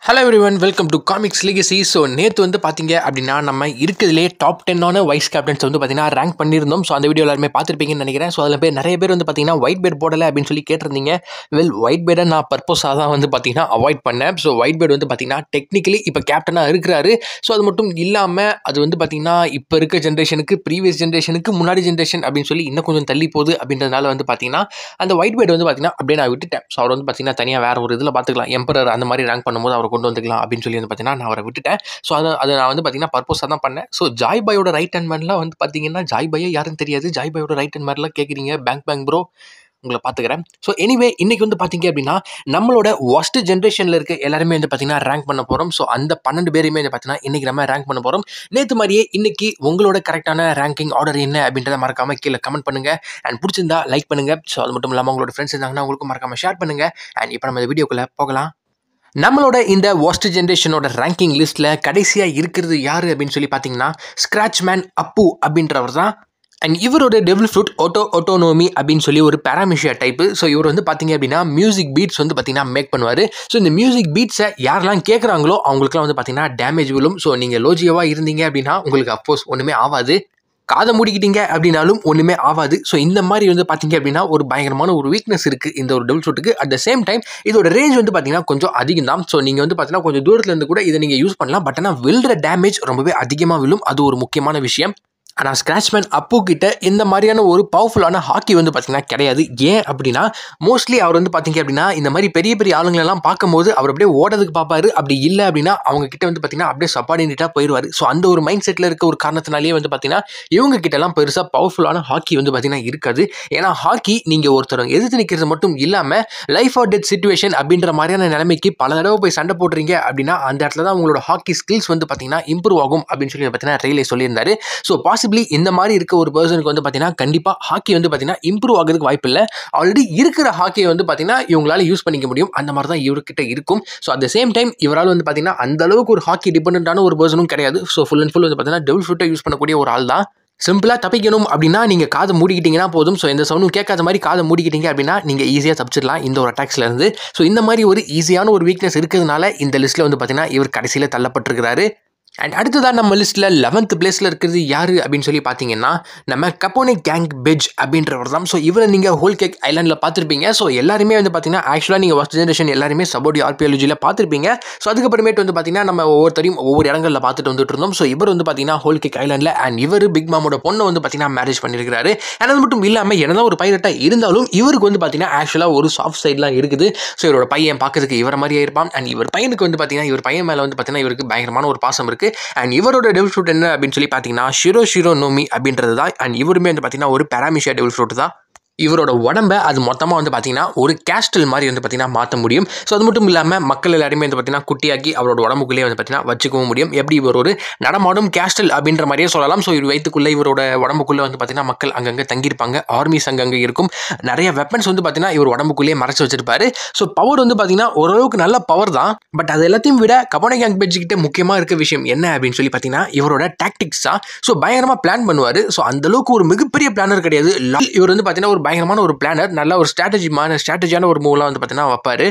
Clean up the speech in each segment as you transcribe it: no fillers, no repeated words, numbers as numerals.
Hello everyone, welcome to comics legacy. So நேற்று வந்து பார்த்தீங்க அப்படின்னா நம்ம இருக்கிறதுலே டாப் 10 வைஸ் கேப்டன்ஸ் வந்து பார்த்தீங்கன்னா ரேங்க் பண்ணியிருந்தோம். ஸோ அந்த வீடியோ எல்லாருமே பார்த்துருப்பீங்கன்னு நினைக்கிறேன். ஸோ அதில் நிறைய பேர் வந்து பார்த்தீங்கன்னா ஒயிட் பேர்ட் போடலை அப்படின்னு சொல்லி கேட்டிருந்தீங்க. ஒயிட் பேர்டை நான் பர்பஸாக தான் வந்து பார்த்தீங்கன்னா அவாய்ட் பண்ணேன். ஸோ ஒயிட் பேர்ட் வந்து பார்த்தீங்கன்னா டெக்னிக்கலி இப்போ கேப்டனாக இருக்கிறாரு. ஸோ அது மட்டும் இல்லாமல் அது வந்து பார்த்தீங்கன்னா இப்போ இருக்க ஜென்ரேஷனுக்கு ப்ரீவியஸ் ஜென்ரேஷனுக்கு முன்னாடி ஜென்ரேஷன் அப்படின்னு சொல்லி இன்னும் கொஞ்சம் தள்ளி போகுது. அப்படின்றதுனால வந்து பார்த்தீங்கன்னா அந்த ஒயிட் பேர்ட் வந்து பார்த்தீங்கன்னா அப்படியே நான் விட்டுட்டேன். ஸோ அவர் வந்து பார்த்தீங்கன்னா தனியாக வேறு ஒரு இதில் பார்த்துக்கலாம், எம்பரர் அந்த மாதிரி ரேங்க் பண்ணும்போது அவர் கொண்டு வந்துக்கலாம் அப்படின்னு சொல்லி வந்து பார்த்தீங்கன்னா நான் அவரை விட்டுட்டேன். ஸோ அதை நான் வந்து பார்த்தீங்கன்னா பர்பஸாக தான் பண்ணேன். ஸோ ஜாய் பாயோட ரைட் ஹேண்ட் மேன்லாம் வந்து பார்த்தீங்கன்னா ஜாய் பாயே யாரும் தெரியாது. ஜாய் பாயோட ரைட் ஹேண்ட் மேன்லாம் கேட்குறீங்க, பேங்க் ப்ரோ உங்களை பார்த்துக்கிறேன். ஸோ எனிவே இன்னைக்கு வந்து பார்த்தீங்க அப்படின்னா நம்மளோட ஒஸ்ட் ஜென்ரேஷனில் இருக்க எல்லாருமே வந்து பார்த்தீங்கன்னா ரேங்க் பண்ண போகிறோம். ஸோ அந்த 12 பேருமே வந்து பார்த்தீங்கன்னா இன்னைக்கு நம்ம ரேங்க் பண்ண போகிறோம். நேற்று மாதிரியே இன்னைக்கு உங்களோட கரெக்டான ரேங்கிங் ஆர்டர் என்ன அப்படின்றத மறக்காம கீழே கமெண்ட் பண்ணுங்க. அண்ட் பிடிச்சிருந்தா லைக் பண்ணுங்க. ஸோ அது மட்டும் இல்லாமல் உங்களோட ஃப்ரெண்ட்ஸ் இருந்தாங்கன்னா உங்களுக்கு மறக்காம ஷேர் பண்ணுங்க. அண்ட் இப்போ நம்ம இந்த வீடியோக்குள்ளே போகலாம். நம்மளோட இந்த ஒஸ்ட் ஜென்ரேஷனோட ரேங்கிங் லிஸ்ட்டில் கடைசியாக இருக்கிறது யார் அப்படின்னு சொல்லி பார்த்தீங்கன்னா ஸ்க்ராட்ச் மேன் அப்பு அப்படின்றவர் தான். அண்ட் இவரோட டெவில் ஃப்ரூட் ஆட்டோனோமி அப்படின்னு சொல்லி ஒரு பேராமிஷியா டைப்பு. ஸோ இவர் வந்து பார்த்தீங்க அப்படின்னா மியூசிக் பீட்ஸ் வந்து பார்த்தீங்கன்னா மேக் பண்ணுவார். ஸோ இந்த மியூசிக் பீட்ஸை யாரெல்லாம் கேட்குறாங்களோ அவங்களுக்குலாம் வந்து பார்த்தீங்கன்னா டேமேஜ் விழும். ஸோ நீங்கள் லோஜியோவாக இருந்தீங்க அப்படின்னா உங்களுக்கு அஃப்கோர்ஸ் ஒன்றுமே ஆகாது. காதை மூடிக்கிட்டீங்க அப்படின்னாலும் ஒன்றுமே ஆகாது. ஸோ இந்த மாதிரி வந்து பார்த்தீங்க அப்படின்னா ஒரு பயங்கரமான ஒரு வீக்னஸ் இருக்குது இந்த ஒரு டெவில் ஃப்ரூட்டுக்கு. அட் த சேம் டைம் இதோட ரேஞ்ச் வந்து பார்த்தீங்கன்னா கொஞ்சம் அதிகம் தான். ஸோ நீங்கள் வந்து பார்த்தீங்கன்னா கொஞ்சம் தூரத்துலேருந்து கூட இதை நீங்கள் யூஸ் பண்ணலாம். பட் ஆனால் விழுற டேமேஜ் ரொம்பவே அதிகமாக விழும். அது ஒரு முக்கியமான விஷயம். ஆனால் ஸ்க்ராட்ச்மேன் அப்பு கிட்ட இந்த மாதிரியான ஒரு பவர்ஃபுல்லான ஹாக்கி வந்து பார்த்தீங்கன்னா கிடையாது. ஏன் அப்படின்னா மோஸ்ட்லி அவர் வந்து பார்த்தீங்க அப்படின்னா இந்த மாதிரி பெரிய பெரிய ஆளுங்களெல்லாம் பார்க்கும்போது அவர் அப்படியே ஓடுறதுக்கு பார்ப்பாரு. அப்படி இல்லை அப்படின்னா அவங்க கிட்ட வந்து பார்த்தீங்கன்னா அப்படியே சப்பார்டினேட்டாக போயிடுவார். ஸோ அந்த ஒரு மைண்ட் செட்டில் இருக்க ஒரு காரணத்தினாலேயே வந்து பார்த்தீங்கன்னா இவங்க கிட்டலாம் பெருசாக பவர்ஃபுல்லான ஹாக்கி வந்து பார்த்தீங்கன்னா இருக்காது. ஏன்னா ஹாக்கி நீங்கள் ஒருத்தர் எதிர்த்து நிற்கிறது மட்டும் இல்லாமல் லைஃப் ஆர் டெத் சிச்சுவேஷன் அப்படின்ற மாதிரியான நிலைமைக்கு பல தடவை போய் சண்டை போடுறீங்க அப்படின்னா அந்த இடத்துல தான் உங்களோட ஹாக்கி ஸ்கில்ஸ் வந்து பார்த்தீங்கன்னா இம்ப்ரூவ் ஆகும் அப்படின்னு சொல்லி பார்த்தீங்கன்னா ரெயிலே சொல்லியிருந்தாரு. ஸோ இந்த மாதிரி இருக்க ஒரு பர்சனுக்கு வந்து பார்த்தீங்கன்னா கண்டிப்பாக ஹாக்கி வந்து பார்த்தீங்கன்னா இம்ப்ரூவ் ஆகிறதுக்கு வாய்ப்பு இல்லை. ஆல்ரெடி இருக்கிற ஹாக்கியை வந்து பார்த்தீங்கன்னா இவங்களால யூஸ் பண்ணிக்க முடியும். அந்த மாதிரி தான் இவர்கிட்ட இருக்கும். So at the same time இவரால் வந்து பார்த்தீங்கன்னா அந்த அளவுக்கு ஒரு ஹாக்கி டிபெண்டான ஒரு பர்சனும் கிடையாது. ஸோ ஃபுல் அண்ட் ஃபுல் வந்து பார்த்தீங்கன்னா டெவில் ஃப்ரூட்டை யூஸ் பண்ணக்கூடிய ஒரு ஆள் தான். சிம்பிளாக தப்பிக்கணும் அப்படின்னா நீங்கள் காதை மூடிக்கிட்டீங்கன்னா போதும். ஸோ எந்த சவுண்டும் கேட்காத மாதிரி காதை மூடிக்கிட்டீங்க அப்படின்னா நீங்கள் ஈஸியாக தப்பிச்சிடலாம் இந்த ஒரு அட்டாக்ஸ்லேருந்து. ஸோ இந்த மாதிரி ஒரு ஈஸியான ஒரு வீக்னஸ் இருக்கிறதுனால இந்த லிஸ்ட்டில் வந்து பார்த்தீங்கன்னா இவர் கடைசியில் தள்ளப்பட்டிருக்கிறாரு. அண்ட் அடுத்ததான் நம்ம லிஸ்ட்டில் 11th பிளேஸில் இருக்கிறது யார் அப்படின்னு சொல்லி பார்த்தீங்கன்னா நம்ம கப்போனே கேங் பெஜ் அப்படின்றவர் தான். ஸோ இவரை நீங்கள் ஹோல் கேக் ஐலாண்டில் பார்த்துருப்பீங்க. ஸோ எல்லாருமே வந்து பார்த்தீங்கன்னா ஆக்சுவலாக நீங்கள் ஃபர்ஸ்ட் ஜென்ரேஷன் எல்லாருமே சபோடி ஆர்பியாலஜியில் பார்த்துருப்பீங்க. ஸோ அதுக்கப்புறமேட்டு வந்து பார்த்தீங்கன்னா நம்ம ஒவ்வொருத்தரையும் ஒவ்வொரு இடங்களில் பார்த்துட்டு வந்துட்டு இருந்தோம். ஸோ இவர் வந்து பார்த்தீங்கன்னா ஹோல் கேக் ஐலாண்டில் அண்ட் இவர் பிக் மாமோட பொண்ணை வந்து பார்த்தீங்கன்னா மேரேஜ் பண்ணியிருக்காரு. அண்ட் அது மட்டும் இல்லாமல் என்னதான் ஒரு பைரட்டாக இருந்தாலும் இவருக்கு வந்து பார்த்தீங்கன்னா ஆக்சுவலாக ஒரு சாஃப்ட் சைட்லாம் இருக்குது. ஸோ இவரோட பையன் பார்க்கறதுக்கு இவர மாதிரியே இருப்பான். அண்ட் இவர் பையனுக்கு வந்து பார்த்தீங்கன்னா இவர் பையன் மேலே வந்து பார்த்தீங்கன்னா இவருக்கு பயங்கரமான ஒரு பாசம் இருக்குது. அண்ட் இவரோட டெவில் ஃப்ரூட் என்ன அப்படின்னு சொல்லி பார்த்தீங்கன்னா ஷிரோ நோமி அப்படின்றது தான். அண்ட் இவருமே வந்து பார்த்தீங்கன்னா ஒரு பேராமிஷியா டெவில் ஃப்ரூட் தான். இவரோட உடம்பை அது மொத்தமாக வந்து பார்த்தீங்கன்னா ஒரு கேஸ்டல் மாதிரி வந்து பார்த்தீங்கன்னா மாற்ற முடியும். ஸோ அது மட்டும் இல்லாமல் மக்கள் எல்லாருமே வந்து பார்த்தீங்கன்னா குட்டியாக்கி அவரோட உடம்புக்குள்ளேயே வந்து பார்த்தீங்கன்னா வச்சுக்கவும் முடியும். எப்படி இவர் ஒரு நடமாடும் கேஸ்டல் அப்படின்ற மாதிரியே சொல்லலாம். ஸோ இவர் வயிற்றுக்குள்ளே இவரோட உடம்புக்குள்ளே வந்து பார்த்தீங்கன்னா மக்கள் அங்கங்கே தங்கியிருப்பாங்க. ஆர்மிஸ் அங்கங்கே இருக்கும். நிறைய வெப்பன்ஸ் வந்து பார்த்தீங்கன்னா இவர் உடம்புக்குள்ளேயே மறைச்சு வச்சிருப்பாரு. ஸோ பவர் வந்து பார்த்தீங்கன்னா ஓரளவுக்கு நல்ல பவர் தான். பட் அது எல்லாத்தையும் விட கப்போனே கேங் பெட்ஜ் கிட்ட முக்கியமாக இருக்க விஷயம் என்ன அப்படின்னு சொல்லி பார்த்தீங்கன்னா இவரோட டாக்டிக்ஸ் தான். ஸோ பயங்கரமாக பிளான் பண்ணுவார். ஸோ அந்த அளவுக்கு ஒரு மிகப்பெரிய பிளானர் கிடையாது. இவர் வந்து பார்த்தீங்கன்னா ஒரு பயங்கரமான ஒரு பிளானர், நல்ல ஒரு ஸ்ட்ராட்டஜியான ஒரு மூவ்லாம் வந்து பார்த்தீங்கன்னா வைப்பாரு.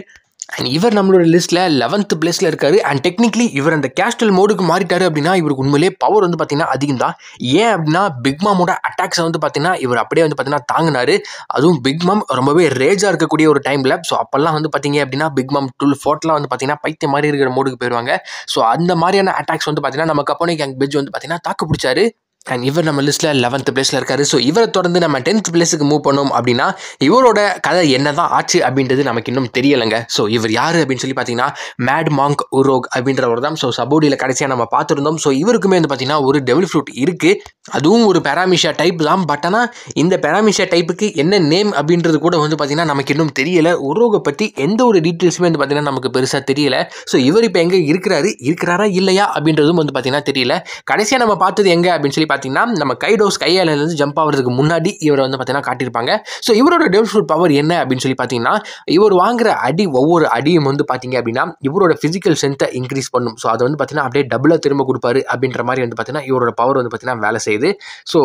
அண்ட் இவர் நம்மளோட லிஸ்ட்டில் 11th பிளேஸில் இருக்காரு. அண்ட் டெக்னிக்கலி இவர் அந்த கேஸ்டல் மோடுக்கு மாறிட்டாரு அப்படின்னா இவருக்கு உண்மையிலேயே பவர் வந்து பார்த்தீங்கன்னா அதிகம் தான். ஏன் அப்படின்னா பிக் மாமோட அட்டாக்ஸை வந்து பார்த்தீங்கன்னா இவர் அப்படியே வந்து பார்த்தீங்கன்னா தாங்கினாரு. அதுவும் பிக் மாம் ரொம்பவே ரேஜாக இருக்கக்கூடிய ஒரு டைமில். ஸோ அப்போல்லாம் வந்து பார்த்தீங்க அப்படின்னா பிக் மாம் 12 வந்து பார்த்தீங்கன்னா பைத்திய மாதிரி இருக்கிற மோடுக்கு போயிடுவாங்க. ஸோ அந்த மாதிரியான அட்டாக்ஸ் வந்து பார்த்தீங்கன்னா நம்ம கப்போனே கேங் பெட்ஜ் வந்து பார்த்தீங்கன்னா தாக்கு பிடிச்சாரு. அண்ட் இவர் நம்ம லிஸ்ட்டில் 11th பிளேஸில் இருக்காரு. ஸோ இவரை தொடர்ந்து நம்ம 10th பிளேஸுக்கு மூவ் பண்ணோம் அப்படின்னா இவரோட கதை என்ன தான் ஆச்சு அப்படின்றது நமக்கு இன்னும் தெரியலைங்க. ஸோ இவர் யார் அப்படின்னு சொல்லி பார்த்தீங்கன்னா மேட் மாங்க் உரோக் அப்படின்றவர் தான். ஸோ சபோடியில் கடைசியாக நம்ம பார்த்துருந்தோம். ஸோ இவருக்குமே வந்து பார்த்தீங்கன்னா ஒரு டெவில் ஃப்ரூட் இருக்குது. அதுவும் ஒரு பேராமிஷியா டைப் தான். பட் ஆனால் இந்த பேராமிஷியா டைப்புக்கு என்ன நேம் அப்படின்றது கூட வந்து பார்த்தீங்கன்னா நமக்கு இன்னும் தெரியலை. உரோகை பற்றி எந்த ஒரு டீட்டெயில்ஸுமே வந்து பார்த்தீங்கன்னா நமக்கு பெருசாக தெரியல. ஸோ இவர் இப்போ எங்கே இருக்கிறாரா இல்லையா அப்படின்றதும் வந்து பார்த்தீங்கன்னா தெரியல. கடைசியாக நம்ம பார்த்தது எங்கே அப்படின்னு சொல்லி பார்த்தீங்கன்னா நம்ம கைடோஸ் கையாலேருந்து ஜம்ப் ஆகிறதுக்கு முன்னாடி இவரை வந்து பார்த்தீங்கன்னா காட்டியிருப்பாங்க. ஸோ இவரோட டெவில் ஃப்ரூட் பவர் என்ன அப்படின்னு சொல்லி பார்த்தீங்கன்னா, இவர் வாங்குற அடி ஒவ்வொரு அடியும் வந்து பார்த்தீங்க அப்படின்னா இவரோட ஃபிசிக்கல் ஸ்ட்ரென்த்தை இன்க்ரீஸ் பண்ணும். ஸோ அதை வந்து பார்த்தீங்கன்னா அப்படியே டபுளாக திரும்ப கொடுப்பாரு அப்படின்ற மாதிரி வந்து பார்த்தீங்கன்னா இவரோட பவர் வந்து பார்த்தீங்கன்னா வேலை செய்யுது. ஸோ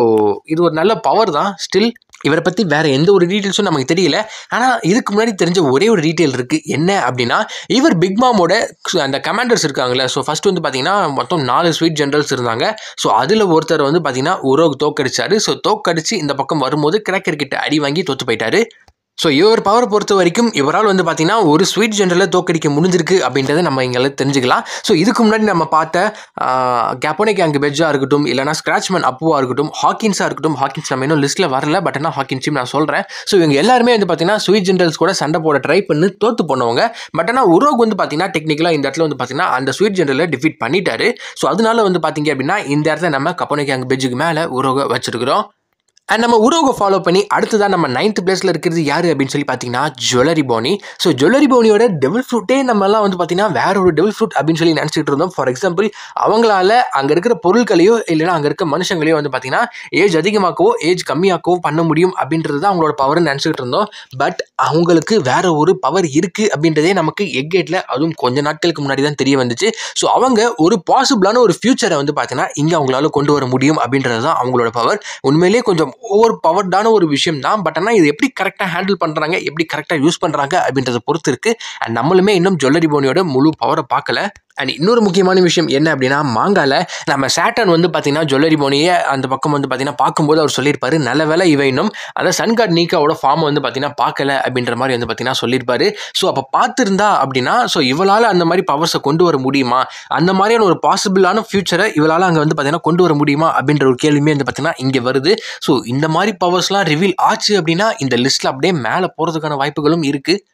இது ஒரு நல்ல பவர் தான். ஸ்டில் இவரை பற்றி வேறு எந்த ஒரு டீட்டெயில்ஸும் நமக்கு தெரியல. ஆனால் இதுக்கு முன்னாடி தெரிஞ்ச ஒரே ஒரு டீட்டெயில் இருக்குது. என்ன அப்படின்னா, இவர் பிக் மாமோட அந்த கமாண்டர்ஸ் இருக்காங்களே, ஸோ ஃபஸ்ட்டு வந்து பார்த்தீங்கன்னா மொத்தம் 4 ஸ்வீட் ஜெனரல்ஸ் இருந்தாங்க. ஸோ அதில் ஒருத்தர் வந்து பார்த்தீங்கன்னா உரோக் தோக்கடிச்சாரு. ஸோ தோக்கடிச்சு இந்த பக்கம் வரும்போது கிராக்கர் கிட்ட அடி வாங்கி தோற்று போயிட்டாரு. ஸோ இவர் பவரை பொறுத்த வரைக்கும் இவரால் வந்து பார்த்தீங்கன்னா ஒரு ஸ்வீட் ஜெனரலை தோக்கடிக்க முடிஞ்சிருக்கு அப்படின்றத நம்ம இங்கே தெரிஞ்சுக்கலாம். ஸோ இதுக்கு முன்னாடி நம்ம பார்த்த கேப்போனிக் அங்கே பெஜ்ஜாக இருக்கட்டும், இல்லைனா ஸ்க்ராட்ச்மேன் அப்புவாக இருக்கட்டும், ஹாக்கின்ஸாக இருக்கட்டும், ஹாக்கின்ஸ் நம்ம இன்னும் லிஸ்ட்டில் வரல, பட் ஆனால் ஹாக்கின்ஸையும் நான் சொல்கிறேன். ஸோ இவங்க எல்லாருமே வந்து பார்த்தீங்கன்னா ஸ்வீட் ஜெனரல்ஸ் கூட சண்டை போட ட்ரை பண்ணி தோற்று போனவங்க. பட் ஆனால் உரோக் வந்து பார்த்தீங்கன்னா டெக்னிக்கலாக இந்த இடத்துல வந்து பார்த்தீங்கன்னா அந்த ஸ்வீட் ஜெனரலை டிஃபீட் பண்ணிட்டாரு. ஸோ அதனால வந்து பார்த்தீங்க அப்படின்னா இந்த இடத்துல நம்ம கேப்போனிக் அங்கே பெஜ்ஜுக்கு மேலே உரோகை வச்சிருக்கிறோம். அண்ட் நம்ம உரோகை ஃபாலோ பண்ணி அடுத்ததான் நம்ம 9th பிளேஸில் இருக்கிறது யார் அப்படின்னு சொல்லி பார்த்தீங்கன்னா ஜுவல்லரி போனி. ஸோ ஜுவல்லரி போனியோட டெவில் ஃப்ரூட்டே நம்மலாம் வந்து பார்த்தீங்கன்னா வேற ஒரு டெவில் ஃப்ரூட் அப்படின்னு சொல்லி நினச்சிட்டு இருந்தோம். ஃபார் எக்ஸாம்பிள் அவங்களால அங்கே இருக்கிற பொருட்களையோ இல்லைனா அங்கே இருக்க மனுஷங்களையோ வந்து பார்த்தீங்கன்னா ஏஜ் அதிகமாக்கவோ ஏஜ் கம்மியாக்கவோ பண்ண முடியும் அப்படின்றது தான் அவங்களோட பவர்னு நினச்சிக்கிட்டு இருந்தோம். பட் அவங்களுக்கு வேற ஒரு பவர் இருக்குது அப்படின்றதே நமக்கு எக்கேட்டில் அதுவும் கொஞ்ச நாட்களுக்கு முன்னாடி தான் தெரிய வந்துச்சு. ஸோ அவங்க ஒரு பாசிபிளான ஒரு ஃபியூச்சரை வந்து பார்த்தீங்கன்னா இங்கே அவங்களால கொண்டு வர முடியும் அப்படின்றது தான் அவங்களோட பவர். உண்மையிலேயே கொஞ்சம் ஓவர் பவர்டான ஒரு விஷயம் தான். பட் ஆனால் இது எப்படி கரெக்டாக ஹேண்டில் பண்ணுறாங்க, எப்படி கரெக்டாக யூஸ் பண்ணுறாங்க அப்படின்றத பொறுத்து இருக்குது. அண்ட் நம்மளுமே இன்னும் ஜுவல்லரி போனியோட முழு பவரை பார்க்கல. அண்ட் இன்னொரு முக்கியமான விஷயம் என்ன அப்படின்னா, மாங்கால நம்ம சேட்டன் வந்து பார்த்தீங்கன்னா ஜுவல்லரி போனியை அந்த பக்கம் வந்து பார்த்தீங்கன்னா பார்க்கும்போது அவர் சொல்லியிருப்பாரு, நல்ல வேலை இவ இன்னும் அந்த சன்கார்ட் நீக்காவோட ஃபார்மை வந்து பார்த்தீங்கன்னா பார்க்கல அப்படின்ற மாதிரி வந்து பார்த்தீங்கன்னா சொல்லியிருப்பாரு. ஸோ அப்போ பார்த்துருந்தா அப்படின்னா ஸோ இவளால் அந்த மாதிரி பவர்ஸை கொண்டு வர முடியுமா, அந்த மாதிரியான ஒரு பாசிபிளான ஃபியூச்சரை இவளால் அங்கே வந்து பார்த்தீங்கன்னா கொண்டு வர முடியுமா அப்படின்ற ஒரு கேள்வியுமே வந்து பார்த்தீங்கன்னா இங்கே வருது. ஸோ இந்த மாதிரி பவர்ஸ்லாம் ரிவீல் ஆச்சு அப்படின்னா இந்த லிஸ்ட்டில் அப்படியே மேலே போகிறதுக்கான வாய்ப்புகளும் இருக்குது.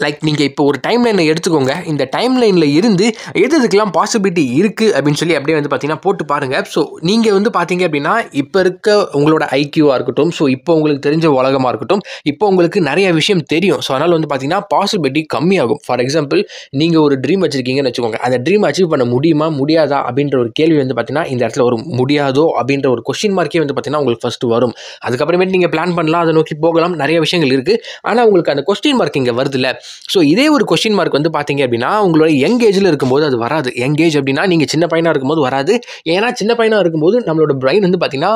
லைக் நீங்கள் இப்போ ஒரு டைம் லைனை எடுத்துக்கோங்க. இந்த டைம் லைனில் இருந்து எதுக்கெல்லாம் பாசிபிலிட்டி இருக்குது அப்படின்னு சொல்லி அப்படியே வந்து பார்த்தீங்கன்னா போட்டு பாருங்கள். ஸோ நீங்கள் வந்து பார்த்தீங்க அப்படின்னா இப்போ இருக்க உங்களோட ஐக்யூவாக இருக்கட்டும், ஸோ இப்போ உங்களுக்கு தெரிஞ்ச உலகமாக இருக்கட்டும், இப்போ உங்களுக்கு நிறைய விஷயம் தெரியும். ஸோ அதனால் வந்து பார்த்தீங்கன்னா பாசிபிலிட்டி கம்மியாகும். ஃபார் எக்ஸாம்பிள் நீங்கள் ஒரு ட்ரீம் வச்சுருக்கீங்கன்னு வச்சுக்கோங்க. அந்த ட்ரீம் அச்சீவ் பண்ண முடியுமா முடியாதா அப்படின்ற ஒரு கேள்வி வந்து பார்த்தீங்கன்னா இந்த இடத்துல ஒரு முடியாதோ அப்படின்ற ஒரு கொஸ்டின் மார்க்கே வந்து பார்த்தீங்கன்னா உங்களுக்கு ஃபஸ்ட்டு வரும். அதுக்கப்புறமேட்டு நீங்கள் பிளான் பண்ணலாம், அதை நோக்கி போகலாம், நிறைய விஷயங்கள் இருக்குது. ஆனால் உங்களுக்கு அந்த கொஸ்டின் மார்க் இங்கே வருதுல்ல. ஸோ இதே ஒரு கொஸ்டின் மார்க் வந்து பார்த்தீங்க அப்படின்னா உங்களோட யங் ஏஜில் இருக்கும்போது அது வராது. யங் ஏஜ் அப்படின்னா நீங்கள் சின்ன பையனாக இருக்கும்போது வராது. ஏன்னா சின்ன பையனாக இருக்கும்போது நம்மளோட பிரெயின் வந்து பார்த்தீங்கன்னா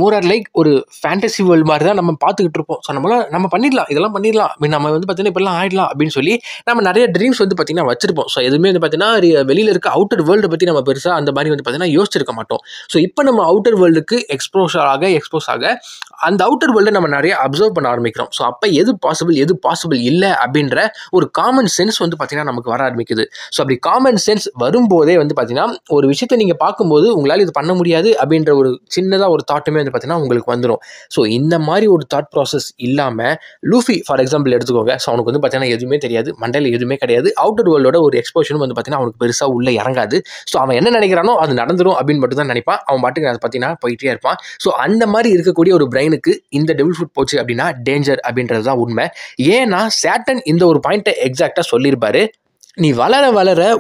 மோர் ஆர் லைக் ஒரு ஃபேண்டசி வேர்ல்டு மாதிரி தான் நம்ம பார்த்துக்கிட்டு இருப்போம். ஸோ நம்ம பண்ணிடலாம், இதெல்லாம் பண்ணிடலாம், நம்ம வந்து பார்த்தீங்கன்னா இப்படிலாம் ஆயிடலாம் அப்படின்னு சொல்லி நம்ம நிறைய ட்ரீம்ஸ் வந்து பார்த்தீங்கன்னா வச்சிருப்போம். ஸோ எதுவுமே வந்து பார்த்தீங்கன்னா வெளியில் இருக்க அவுட்டர் வேர்ல்டை பற்றி நம்ம பெருசாக அந்த மாதிரி வந்து பார்த்தீங்கன்னா யோசிச்சிருக்க மாட்டோம். ஸோ இப்போ நம்ம அவுட்டர் வேர்ல்டுக்கு எக்ஸ்போஸ் ஆக அந்த அவுட்டர் வேர்ல்டை நம்ம நிறைய அப்சர்வ் பண்ண ஆரம்பிக்கிறோம். ஸோ அப்போ எது பாசிபிள் இல்லை அப்படின்ற ஒரு காமன் சென்ஸ் வந்து பார்த்தீங்கன்னா நமக்கு வர ஆரம்பிக்குது. ஸோ அப்படி காமன் சென்ஸ் வரும்போதே வந்து பார்த்தீங்கன்னா ஒரு விஷயத்தை நீங்கள் பார்க்கும்போது உங்களால் இது பண்ண முடியாது அப்படின்ற ஒரு சின்னதாக ஒரு தாட்டுமே வந்து பார்த்தீங்கன்னா உங்களுக்கு வந்துடும். ஸோ இந்த மாதிரி ஒரு தாட் ப்ராசஸ் இல்லாமல் லூஃபி ஃபார் எக்ஸாம்பிள் எடுத்துக்கோங்க. ஸோ அவனுக்கு வந்து பார்த்தீங்கன்னா எதுவுமே தெரியாது, மண்டையில் எதுவுமே கிடையாது. அவுட்டர் வேர்ல்டோட ஒரு எக்ஸ்போஷனும் வந்து பார்த்தீங்கன்னா அவனுக்கு பெருசாக உள்ளே இறங்காது. ஸோ அவன் என்ன நினைக்கிறானோ அது நடந்துடும் அப்படின்னு மட்டும் தான் நினைப்பான். அவன் பாட்டுக்கு அதை பார்த்தீங்கன்னா போயிட்டே இருப்பான். ஸோ அந்த மாதிரி இருக்கக்கூடிய ஒரு பிரெயினுக்கு இந்த டெவில் ஃப்ரூட் போச்சு அப்படின்னா டேஞ்சர் அப்படின்றது தான் உண்மை. ஏன்னா சேட்டன் இந்த ஒரு பாயிண்ட்டை எக்ஸாக்டாக சொல்லியிருப்பாரு. நீ வளர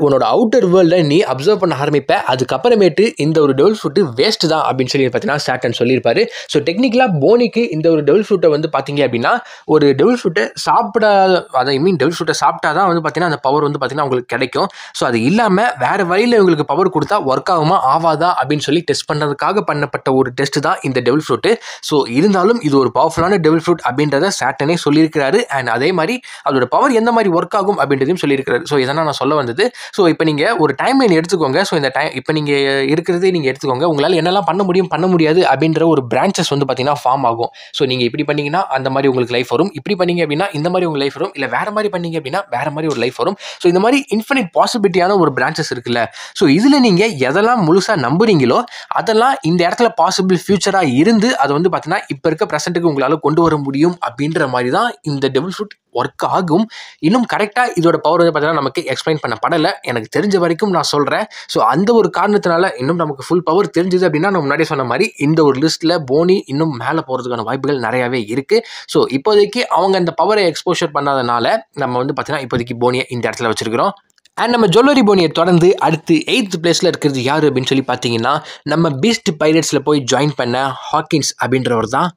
உன்னோட அவுட்டர் வேர்ல்டை நீ அப்சர்வ் பண்ண ஆரம்பிப்ப, அதுக்கப்புறமேட்டு இந்த ஒரு டெவில் ஃப்ரூட்டு வேஸ்ட் தான் அப்படின்னு சொல்லி பார்த்தீங்கன்னா சேட்டன் சொல்லியிருப்பாரு. ஸோ டெக்னிக்கலாக போனிக்கு இந்த ஒரு டெவில் ஃப்ரூட்டை வந்து பார்த்தீங்க அப்படின்னா ஒரு டெவில் ஃப்ரூட்டை டெவில் ஃப்ரூட்டை சாப்பிட்டா தான் வந்து பார்த்தீங்கன்னா அந்த பவர் வந்து பார்த்தீங்கன்னா உங்களுக்கு கிடைக்கும். ஸோ அது இல்லாமல் வேறு வழியில் உங்களுக்கு பவர் கொடுத்தா ஒர்க் ஆகுமா ஆவாதா அப்படின்னு சொல்லி டெஸ்ட் பண்ணுறதுக்காக பண்ணப்பட்ட ஒரு டெஸ்ட் தான் இந்த டெவில் ஃப்ரூட்டு. ஸோ இருந்தாலும் இது ஒரு பவர்ஃபுல்லான டெவில் ஃப்ரூட் அப்படின்றத சேட்டனே சொல்லியிருக்கிறாரு. அண்ட் அதே மாதிரி அதோட பவர் எந்த மாதிரி ஒர்க் ஆகும் அப்படின்றதையும் சொல்லியிருக்கிறாரு. ஸோ இதெல்லாம் நான் சொல்ல வந்தது. ஸோ இப்போ நீங்கள் ஒரு டைம் லைன் எடுத்துக்கோங்க. ஸோ இந்த இப்போ நீங்கள் இருக்கிறதே நீங்கள் எடுத்துக்கோங்க. உங்களால் என்னெல்லாம் பண்ண முடியாது அப்படின்ற ஒரு பிரான்ச்சஸ் வந்து பார்த்தீங்கன்னா ஃபார்ம் ஆகும். ஸோ நீங்கள் இப்படி பண்ணீங்கன்னா அந்த மாதிரி உங்களுக்கு லைஃப் வரும், இப்படி பண்ணீங்க அப்படின்னா இந்த மாதிரி உங்களுக்கு லைஃப் வரும், இல்லை வேறு மாதிரி பண்ணீங்க அப்படின்னா வேறு மாதிரி ஒரு லைஃப் வரும். ஸோ இந்த மாதிரி இன்ஃபினிட் பாசிபிலிட்டியான ஒரு பிரான்ச்சஸ் இருக்குல்ல. ஸோ இதில் நீங்கள் எதெல்லாம் முழுசாக நம்புறீங்களோ அதெல்லாம் இந்த இடத்துல பாசிபிள் ஃபியூச்சராக இருந்து அதை வந்து பார்த்தீங்கன்னா இப்போ இருக்க ப்ரெசென்ட்டுக்கு உங்களால் கொண்டு வர முடியும் அப்படின்ற மாதிரி தான் இந்த டெவில் ஃப்ரூட் ஒர்க் ஆகும். இன்னும் கரெக்டாக இதோட பவர் வந்து பார்த்தீங்கன்னா நமக்கு எக்ஸ்பிளைன் பண்ணப்படலை, எனக்கு தெரிஞ்ச வரைக்கும் நான் சொல்கிறேன். ஸோ அந்த ஒரு காரணத்தினால இன்னும் நமக்கு ஃபுல் பவர் தெரிஞ்சது அப்படின்னா நான் முன்னாடியே சொன்ன மாதிரி இந்த ஒரு லிஸ்ட்டில் போனி இன்னும் மேலே போகிறதுக்கான வாய்ப்புகள் நிறையாவே இருக்குது. ஸோ இப்போதைக்கு அவங்க அந்த பவரை எக்ஸ்போஷர் பண்ணாதனால நம்ம வந்து பார்த்தீங்கன்னா இப்போதைக்கு போனியை இந்த இடத்துல வச்சிருக்கிறோம். அண்ட் நம்ம ஜுவல்லரி போனியை தொடர்ந்து அடுத்து 8th பிளேஸில் இருக்கிறது யார் அப்படின்னு சொல்லி பார்த்தீங்கன்னா, நம்ம பீஸ்ட் பைரட்ஸில் போய் ஜாயின் பண்ண ஹாக்கின்ஸ் அப்படின்றவர் தான்.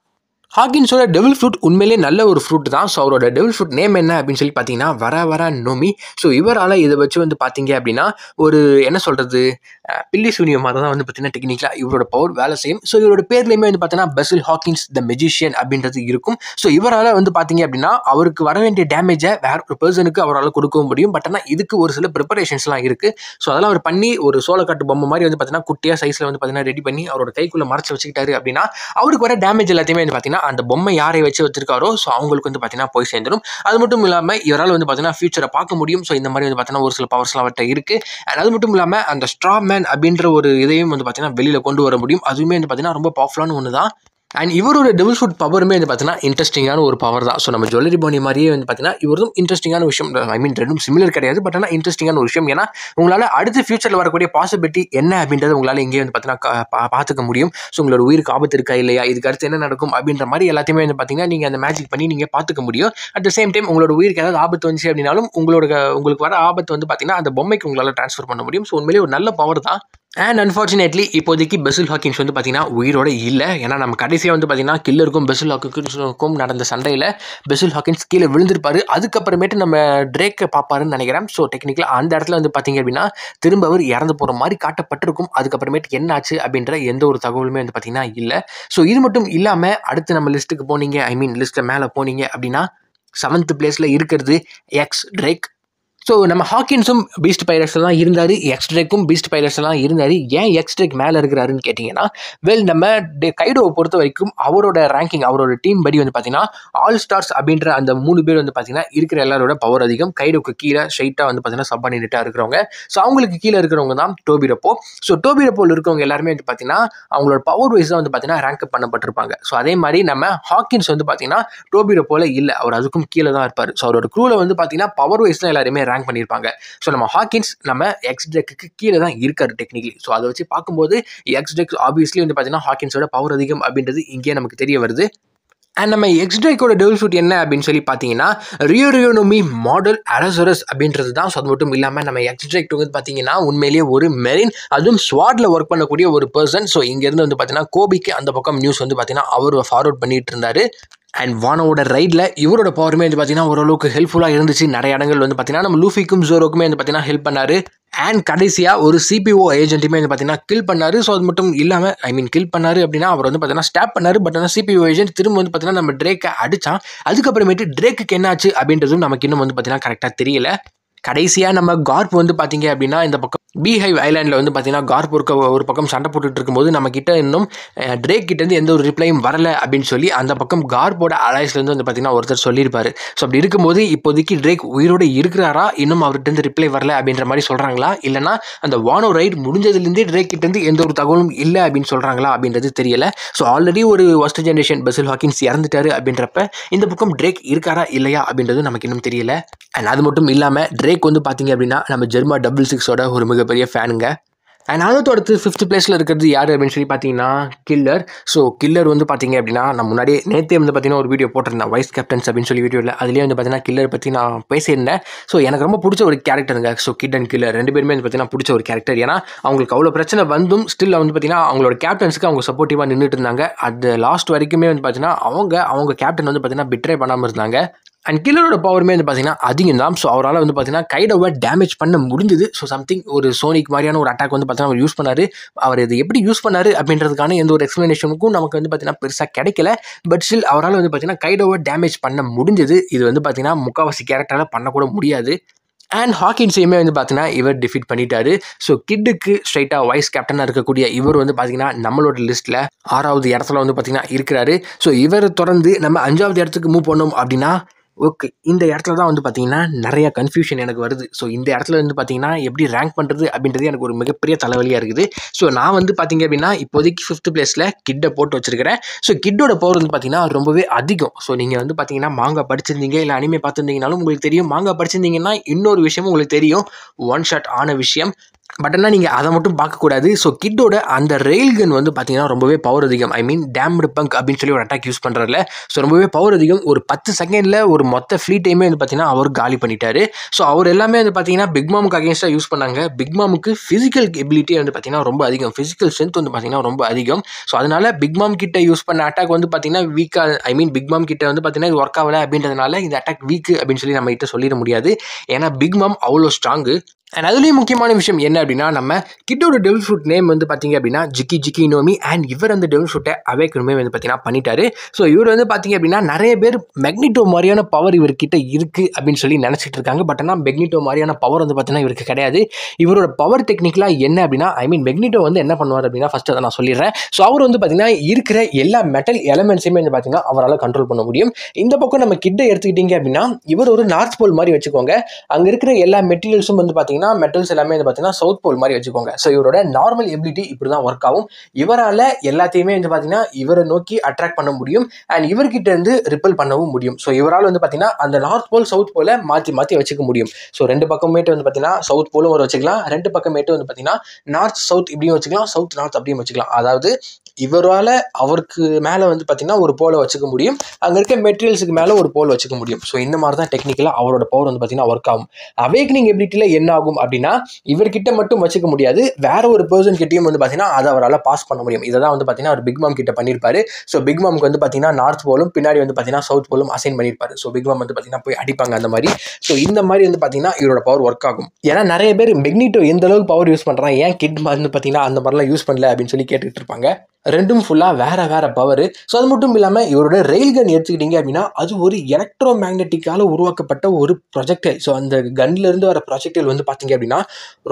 ஹாக்கின்ஸோட டெவில் ஃப்ரூட் உண்மையிலே நல்ல ஒரு ஃப்ரூட் தான். ஸோ அவரோட டெவில் ஃப்ரூட் நேம் என்ன அப்படின்னு சொல்லி பார்த்தீங்கன்னா வர நோமி. ஸோ இவரால் இதை வச்சு வந்து பார்த்தீங்க அப்படின்னா ஒரு என்ன சொல்கிறது, பில்லி சூனியம் மாதிரி தான் வந்து பார்த்தீங்கன்னா டெக்னிக்கலாக இவரோட பவர் வேலை செய்யும். ஸோ இவரோட பேர்லேயுமே வந்து பார்த்தீங்கன்னா பெசில் ஹாக்கின்ஸ் த மெஜிஷியன் அப்படின்றது இருக்கும். ஸோ இவரால் வந்து பார்த்தீங்க அப்படின்னா அவருக்கு வர வேண்டிய டேமேஜை வேற ஒரு பர்சனுக்கு அவரால் கொடுக்கவும் முடியும். பட் ஆனால் இதுக்கு ஒரு சில ப்ரிப்பரேஷன்ஸ்லாம் இருக்குது. ஸோ அதெல்லாம் அவர் பண்ணி ஒரு சோளக்காட்டு பொம்மை மாதிரி வந்து பார்த்தீங்கன்னா குட்டியாக சைஸில் வந்து பார்த்தீங்கன்னா ரெடி பண்ணி அவரோட கைக்குள்ளே மறைச்சி வச்சுக்கிட்டாரு அப்படின்னா அவருக்கு வர டேமேஜ் எல்லாத்தையுமே வந்து பார்த்தீங்கன்னா அந்த பொம்மை யாரை வச்சு வச்சிருக்காரோ ஸோ அவங்களுக்கு வந்து பார்த்தீங்கன்னா போய் சேர்ந்துடும். அது மட்டும் இல்லாமல் இவரால் வந்து பார்த்தீங்கன்னா ஃபியூச்சரை பார்க்க முடியும். ஸோ இந்த மாதிரி வந்து பார்த்தீங்கன்னா ஒரு சில பவர்ஸ்லாம் அவர்கிட்ட இருக்குது. அண்ட் அது மட்டும் இல்லாமல் அந்த ஸ்ட்ரா மேன் அப்படின்ற ஒரு இதையும் வந்து பார்த்தீங்கன்னா வெளியில் கொண்டு வர முடியும். அதுவுமே வந்து பார்த்தீங்கன்னா ரொம்ப பவர்ஃபுல்லான ஒன்று தான். அண்ட் இவரோட டெவில் ஃப்ரூட் பவருமே வந்து பார்த்தீங்கன்னா இன்ட்ரெஸ்டிங்கான ஒரு பவர் தான். ஸோ நம்ம ஜுவல்லரி போனி மாதிரியே வந்து பார்த்தீங்கன்னா இவரும் இன்ட்ரெஸ்டிங்கான விஷயம். ஐ மீன் ரெண்டும் சிமிலர் கிடையாது, பட் ஆனால் இன்ட்ரெஸ்டிங்கான ஒரு விஷயம். ஏன்னா உங்களால் அடுத்த ஃபியூச்சரில் வரக்கூடிய பாசிபிலிட்டி என்ன அப்படின்றத உங்களால் இங்கே வந்து பார்த்தீங்கன்னா பார்த்துக்க முடியும். ஸோ உங்களோட உயிருக்கு ஆபத்து இருக்கா இல்லையா, இதுக்கு அடுத்து என்ன நடக்கும் அப்படின்ற மாதிரி எல்லாத்தையுமே வந்து பார்த்தீங்கன்னா நீங்கள் அந்த மேஜிக் பண்ணி நீங்கள் பார்த்துக்க முடியும். அட் த சேம் டைம் உங்களோட உயிருக்கு ஏதாவது ஆபத்து வந்துச்சு அப்படின்னாலும் உங்களுக்கு வர ஆபத்து வந்து பார்த்தீங்கன்னா அந்த பொம்மைக்கு உங்களால் ட்ரான்ஸ்ஃபர் பண்ண முடியும். ஸோ உண்மையிலே ஒரு நல்ல பவர் தான். அண்ட் அன்ஃபார்ச்சுனேட்லி இப்போதைக்கு பெசில் ஹாக்கின்ஸ் வந்து பார்த்தீங்கன்னா உயிரோட இல்லை. ஏன்னா நம்ம கடைசியாக வந்து பார்த்தீங்கன்னா கில்லருக்கும் பெசில் ஹாக்கின்ஸுக்கும் நடந்த சண்டையில் பெசில் ஹாக்கின்ஸ் கீழே விழுந்திருப்பாரு. அதுக்கப்புறமேட்டு நம்ம ட்ரேக்கை பார்ப்பாருன்னு நினைக்கிறேன். ஸோ டெக்னிக்கலாக அந்த இடத்துல வந்து பார்த்தீங்க அப்படின்னா திரும்ப அவர் இறந்து போகிற மாதிரி காட்டப்பட்டிருக்கும். அதுக்கப்புறமேட்டு என்ன ஆச்சு அப்படின்ற எந்த ஒரு தகவலுமே வந்து பார்த்தீங்கன்னா இல்லை. ஸோ இது மட்டும் இல்லாமல் அடுத்து நம்ம லிஸ்ட்டுக்கு போனீங்க, ஐ மீன் லிஸ்ட்டில் மேலே போனீங்க அப்படின்னா 7th பிளேஸில் இருக்கிறது எக்ஸ் ட்ரேக். ஸோ நம்ம ஹாக்கின்ஸும் பீஸ்ட் பைரட்ஸில் தான் இருந்தார், எக்ஸ் ட்ரேக்கும் பீஸ்ட் பைரட்ஸில் தான் இருந்தார். ஏன் எக்ஸ் ட்ரேக் மேலே இருக்கிறாருன்னு கேட்டிங்கன்னா, நம்ம கைடோவை பொறுத்த வரைக்கும் அவரோட ரேங்கிங், அவரோட டீம் படி வந்து பார்த்தீங்கன்னா ஆல் ஸ்டார்ஸ் அப்படின்ற அந்த 3 பேர் வந்து பார்த்தீங்கன்னா இருக்கிற எல்லாரோட பவர் அதிகம். கைடோக்கு கீழே ஸ்ட்ரைட்டாக வந்து பார்த்தீங்கன்னா சப்பார்டினேட்டாக இருக்கிறவங்க. ஸோ அவங்களுக்கு கீழே இருக்கிறவங்க தான் டோபி ரப்போ. ஸோ டோபி ரப்போவில் இருக்கவங்க எல்லாருமே வந்து பார்த்தீங்கன்னா அவங்களோட பவர் வைஸ் தான் வந்து பார்த்தீங்கன்னா ரேங்க் பண்ணப்பட்டிருப்பாங்க. ஸோ அதே மாதிரி நம்ம ஹாக்கின்ஸ் வந்து பார்த்தீங்கன்னா டோபி ரப்போவில் இல்லை, அவர் அதுக்கும் கீழே தான் இருப்பார். ஸோ அவரோட க்ரூவில் வந்து பார்த்தீங்கன்னா பவர் வைஸ் தான் எல்லாருமே ரேங்க் பண்ணியிருப்பாங்க. ஸோ நம்ம ஹாக்கின்ஸ் நம்ம எக்ஸ் ட்ரேக்கு கீழே தான் இருக்காரு டெக்னிக்கலி. ஸோ அதை வச்சு பார்க்கும்போது எக்ஸ் ட்ரேக் ஆப்வியஸ்லி வந்து பார்த்தீங்கன்னா ஹாக்கின்ஸோட பவர் அதிகம் அப்படின்றது இங்கே நமக்கு தெரிய வருது. அண்ட் நம்ம எக்ஸ் ட்ரேக்கோட டெவில் ஃப்ரூட் என்ன அப்படின்னு சொல்லி பார்த்தீங்கன்னா ரியோரியோனோமி மாடல் அரசரஸ் அப்படின்றது தான். ஸோ அது மட்டும் இல்லாமல் நம்ம எக்ஸ் ட்ரேக் வந்து பார்த்தீங்கன்னா உண்மையிலேயே ஒரு மெரின், அதுவும் ஸ்வாட்ல ஒர்க் பண்ணக்கூடிய ஒரு பர்சன். ஸோ இங்கேருந்து வந்து பார்த்தீங்கன்னா கோபிக்கு அந்த பக்கம் நியூஸ் வந்து பார்த்தீங்கன்னா அவர் ஃபார்வர்ட் பண்ணிட்டு இருந்தார். அண்ட் வானோட ரைடில் இவரோட பவருமே வந்து பார்த்தீங்கன்னா ஓரளவுக்கு ஹெல்ப்ஃபுல்லாக இருந்துச்சு. நிறைய இடங்கள் வந்து பார்த்தீங்கன்னா நம்ம லூஃபிக்கும் ஜோரோக்குமே வந்து பார்த்தீங்கன்னா ஹெல்ப் பண்ணார். அண்ட் கடைசியாக ஒரு சிபிஓ ஏஜென்ட்டுமே வந்து பார்த்தீங்கன்னா கில் பண்ணார். ஸோ அது மட்டும் இல்லாமல் ஐ மீன் கில் பண்ணார் அப்படின்னா அவர் வந்து பார்த்தீங்கன்னா ஸ்டாப் பண்ணார். பட் ஆனால் சிபிஓ ஏஜென்ட் திரும்ப வந்து பார்த்தீங்கன்னா நம்ம ட்ரேக்கை அடித்தான். அதுக்கப்புறமேட்டு ட்ரேக்கு என்ன ஆச்சு அப்படின்றதும் நமக்கு இன்னும் வந்து பார்த்தீங்கன்னா கரெக்டாக தெரியல. கடைசியாக நம்ம கார்ப் வந்து பார்த்தீங்க அப்படின்னா இந்த பக்கம் பீஹைவ் ஐலாண்டில் வந்து பார்த்தீங்கன்னா கார்ப் ஒரு பக்கம் சண்டை போட்டுட்டு இருக்கும்போது நம்ம கிட்ட இன்னும் ட்ரேக் கிட்டேருந்து எந்த ஒரு ரிப்ளையும் வரல அப்படின்னு சொல்லி அந்த பக்கம் கார்போட அலைஸ்லேருந்து வந்து பார்த்தீங்கன்னா ஒருத்தர் சொல்லியிருப்பாரு. ஸோ அப்படி இருக்கும்போது இப்போதைக்கு ட்ரேக் உயிரோடு இருக்கிறாரா, இன்னும் அவர்கிட்ட ரிப்ளை வரல அப்படின்ற மாதிரி சொல்கிறாங்களா, இல்லைனா அந்த வானோ ரைட் முடிஞ்சதுலேருந்தே ட்ரேக் கிட்டேருந்து எந்த ஒரு தகவலும் இல்லை அப்படின்னு சொல்கிறாங்களா அப்படின்றது தெரியல. ஸோ ஆல்ரெடி ஒரு ஃபர்ஸ்ட் ஜென்ரேஷன் பெசில் ஹாக்கின்ஸ் இறந்துட்டாரு அப்படின்றப்ப இந்த பக்கம் ட்ரேக் இருக்காரா இல்லையா அப்படின்றது நமக்கு இன்னும் தெரியல. அண்ட் அது மட்டும் இல்லாமல் ட்ரேக் வந்து பார்த்தீங்க அப்படின்னா நம்ம ஜெர்மா 66ஓட ஒரு மிகப்பெரிய ஃபேனுங்க. அண்ட் அதோட அடுத்து 5th பிளேஸில் இருக்கிறது யார் அப்படின்னு சொல்லி பார்த்தீங்கன்னா கில்லர். ஸோ கில்லர் வந்து பார்த்தீங்க அப்படின்னா நான் முன்னாடியே நேற்றே வந்து பார்த்தீங்கன்னா ஒரு வீடியோ போட்டிருந்தேன் வைஸ் கேப்டன்ஸ் அப்படின்னு சொல்லி வீடியோவில். அதுலேயே வந்து பார்த்தீங்கன்னா கில்லர் பற்றி நான் பேசியிருந்தேன். ஸோ எனக்கு ரொம்ப பிடிச்ச ஒரு கேரக்டருங்க. ஸோ கிட் அண்ட் கில்லர் 2 பேருமே வந்து பார்த்தீங்கன்னா பிடிச்ச ஒரு கேரக்டர். ஏன்னா அவங்களுக்கு அவ்வளோ பிரச்சனை வந்தும் ஸ்டில் வந்து பார்த்தீங்கன்னா அவங்களோட கேப்டன்ஸுக்கு அவங்க சப்போர்ட்டிவாக நின்றுட்டு இருந்தாங்க. அது லாஸ்ட் வரைக்குமே வந்து பார்த்தீங்கன்னா அவங்க கேப்டன் வந்து பார்த்தீங்கன்னா பிட்ரே பண்ணாமல் இருந்தாங்க. அண்ட் கில்லரோட பவருமே வந்து பார்த்தீங்கன்னா அதிகம் தான். ஸோ அவரால் வந்து பார்த்தீங்கன்னா கைடோவை டேமேஜ் பண்ண முடிஞ்சுது. ஸோ சம்திங் ஒரு சோனிக் மாதிரியான ஒரு அட்டாக் வந்து பார்த்தீங்கன்னா அவர் யூஸ் பண்ணார். அவர் இது எப்படி யூஸ் பண்ணார் அப்படின்றதுக்கான எந்த ஒரு எக்ஸ்ப்ளனேஷனுக்கும் நமக்கு வந்து பார்த்தீங்கன்னா பெருசாக கிடைக்கல. பட் ஸ்டில் அவரால் வந்து பார்த்தீங்கன்னா கைடோவை டேமேஜ் பண்ண முடிஞ்சது. இது வந்து பார்த்தீங்கன்னா முக்கால்வாசி கேரக்டரால் பண்ணக்கூட முடியாது. அண்ட் ஹாக்கின்ஸையுமே வந்து பார்த்தீங்கன்னா இவர் டிஃபீட் பண்ணிட்டாரு. ஸோ கிட்டுக்கு ஸ்ட்ரைட்டாக வைஸ் கேப்டனாக இருக்கக்கூடிய இவர் வந்து பார்த்தீங்கன்னா நம்மளோட லிஸ்ட்டில் 6வது இடத்துல வந்து பார்த்தீங்கன்னா இருக்கிறாரு. ஸோ இவர் தொடர்ந்து நம்ம 5வது இடத்துக்கு மூவ் பண்ணோம் அப்படின்னா ஓகே, இந்த இடத்துல தான் வந்து பார்த்தீங்கன்னா நிறையா கன்ஃபியூஷன் எனக்கு வருது. ஸோ இந்த இடத்துல வந்து பார்த்தீங்கன்னா எப்படி ரேங்க் பண்ணுறது அப்படின்றது எனக்கு ஒரு மிகப்பெரிய தலைவலியாக இருக்குது. ஸோ நான் வந்து பார்த்தீங்க அப்படின்னா இப்போதைக்கு 5th பிளேஸில் கிட்டை போட்டு வச்சிருக்கிறேன். ஸோ கிட்டோட பவர் வந்து பார்த்தீங்கன்னா ரொம்பவே அதிகம். ஸோ நீங்கள் வந்து பார்த்தீங்கன்னா மாங்கா படிச்சிருந்தீங்க இல்லை அனிமே பார்த்துருந்தீங்கனாலும் உங்களுக்கு தெரியும். மாங்கா படிச்சிருந்தீங்கன்னா இன்னொரு விஷயமும் உங்களுக்கு தெரியும், ஒன் ஷாட் ஆன விஷயம். பட் ஆனால் நீங்கள் அதை மட்டும் பார்க்கக்கூடாது. ஸோ கிட்டோட அந்த ரெயில் கன் வந்து பார்த்தீங்கன்னா ரொம்பவே பவர் அதிகம். ஐ மீன் டேம்டு பங்க் அப்படின்னு சொல்லி ஒரு அட்டாக் யூஸ் பண்ணுறதுல ஸோ ரொம்பவே பவர் அதிகம். ஒரு 10 செகண்டில் ஒரு மொத்த ஃப்ளீட்டையுமே வந்து பார்த்தீங்கன்னா அவர் காலி பண்ணிட்டாரு. ஸோ அவர் எல்லாமே வந்து பார்த்தீங்கன்னா பிக் மாமுக்கு அகேன்ஸ்டாக யூஸ் பண்ணாங்க. பிக் மாமுக்கு ஃபிசிக்கல் எபிலிட்டி வந்து பார்த்தீங்கன்னா ரொம்ப அதிகம், ஃபிசிக்கல் ஸ்ட்ரென்த் வந்து பார்த்தீங்கன்னா ரொம்ப அதிகம். ஸோ அதனால பிக் மாம் கிட்ட யூஸ் பண்ண அட்டாக் வந்து பார்த்தீங்கன்னா வீக்காக, ஐ மீன் பிக் மாம் கிட்ட வந்து பார்த்தீங்கன்னா இது ஒர்க் ஆகலை அப்படின்றதுனால இந்த அட்டாக் வீக்கு அப்படின்னு சொல்லி நம்ம கிட்ட சொல்லிட முடியாது. ஏன்னா பிக் மாம் அவ்வளோ ஸ்ட்ராங்கு. அண்ட் அதுலேயும் முக்கியமான விஷயம் என்ன அப்படின்னா, நம்ம கிட்டோட டெவில் ஃப்ரூட் நேம் வந்து பார்த்தீங்க அப்படின்னா ஜிக்கி நோமி. அண்ட் இவர் அந்த டெவில் ஃப்ரூட்டை அவேக்கனுமே வந்து பார்த்தீங்கன்னா பண்ணிட்டாரு. ஸோ இவர் வந்து பார்த்தீங்க அப்படின்னா நிறைய பேர் மெக்னிட்டோ மாதிரியான பவர் இவர்கிட்ட இருக்குது அப்படின்னு சொல்லி நினச்சிட்டு இருக்காங்க. பட் ஆனால் மெக்னிட்டோ மாதிரியான பவர் வந்து பார்த்தீங்கன்னா இவருக்கு கிடையாது. இவரோட பவர் டெக்னிக்கலாக என்ன அப்படின்னா, ஐ மீன் மெக்னிட்டோ வந்து என்ன பண்ணுவார் அப்படின்னா, ஃபஸ்ட்டு அதை நான் சொல்லிடுறேன். ஸோ அவர் வந்து பார்த்தீங்கன்னா இருக்கிற எல்லா மெட்டல் எலமெண்ட்ஸையுமே வந்து பார்த்தீங்கன்னா அவரால் கண்ட்ரோல் பண்ண முடியும். இந்த பக்கம் நம்ம கிட்ட எடுத்துக்கிட்டீங்க அப்படின்னா, இவர் ஒரு நார்த் போல் மாதிரி வச்சுக்கோங்க. அங்கே இருக்கிற எல்லா மெட்டீரியல்ஸும் வந்து பார்த்தீங்கன்னா மெட்டல்ஸ் எல்லாமே வந்து பார்த்தீங்கன்னா சவுத் போல் மாதிரி வச்சுக்கோங்க. ஸோ இவரோட நார்மல் எபிலிட்டி இப்படி தான் ஒர்க் ஆகும். இவரால் எல்லாத்தையுமே வந்து பார்த்தீங்கன்னா இவரை நோக்கி அட்ராக்ட் பண்ண முடியும். அண்ட் இவர்கிட்ட இருந்து ரிப்பல் பண்ணவும் முடியும். ஸோ இவரால் வந்து பார்த்தீங்கன்னா அந்த நார்த் போல் சவுத் போல மாற்றி வச்சுக்க முடியும். ஸோ 2 பக்கமேட்டு வந்து பார்த்தீங்கன்னா சவுத் போலும் ஒரு வச்சுக்கலாம், 2 பக்கமேட்டு வந்து பார்த்தீங்கன்னா நார்த் சவுத் இப்படியும் வச்சுக்கலாம், சவுத் நார்த் அப்படியும் வச்சுக்கலாம். அதாவது இவரால் அவருக்கு மேலே வந்து பார்த்தீங்கன்னா ஒரு போலை வச்சுக்க முடியும், அங்கே இருக்க மெட்டீரியல்ஸுக்கு மேலே ஒரு போல் வச்சுக்க முடியும். ஸோ இந்த மாதிரி தான் டெக்னிக்கலாக அவரோட பவர் வந்து பார்த்தீங்கன்னா ஒர்க் ஆகும். அவேக்கனிங் எபிலிட்டியில் என்ன ஆகும் அப்படின்னா, இவர்கிட்ட மட்டும் வச்சுக்க முடியாது, வேற ஒரு பர்சன் கிட்டையும் வந்து பார்த்தீங்கன்னா அதை அவரால் பாஸ் பண்ண முடியும். இதை தான் வந்து பார்த்தீங்கன்னா அவர் பிக் மாம் கிட்ட பண்ணியிருப்பாரு. ஸோ பிக் மாமுக்கு வந்து பார்த்தீங்கன்னா நார்த் போலும் பின்னாடி வந்து பார்த்தீங்கன்னா சவுத் போலும் அசைன் பண்ணியிருப்பாரு. ஸோ பிக் மாம் வந்து பார்த்தீங்கன்னா போய் அடிப்பாங்க அந்த மாதிரி. ஸோ இந்த மாதிரி வந்து பார்த்தீங்கன்னா இவரோட பவர் ஒர்க் ஆகும். ஏன்னா நிறைய பேர் மெக்னிட்டோ எந்த அளவுக்கு பவர் யூஸ் பண்ணுறான், ஏன் கிட் வந்து பார்த்தீங்கன்னா அந்த மாதிரிலாம் யூஸ் பண்ணல அப்படின்னு சொல்லி கேட்டுட்டு இருப்பாங்க. ரெண்டும் ஃபுல்லாக வேற பவர். ஸோ அது மட்டும் இல்லாமல் இவரோட ரெயில் கன் எடுத்துக்கிட்டீங்க அப்படின்னா அது ஒரு எலக்ட்ரோ மேக்னெட்டிக்கால் உருவாக்கப்பட்ட ஒரு ப்ரொஜெக்டைல். ஸோ அந்த கன்லேருந்து வர ப்ரொஜெக்டைல் வந்து பார்த்தீங்க அப்படின்னா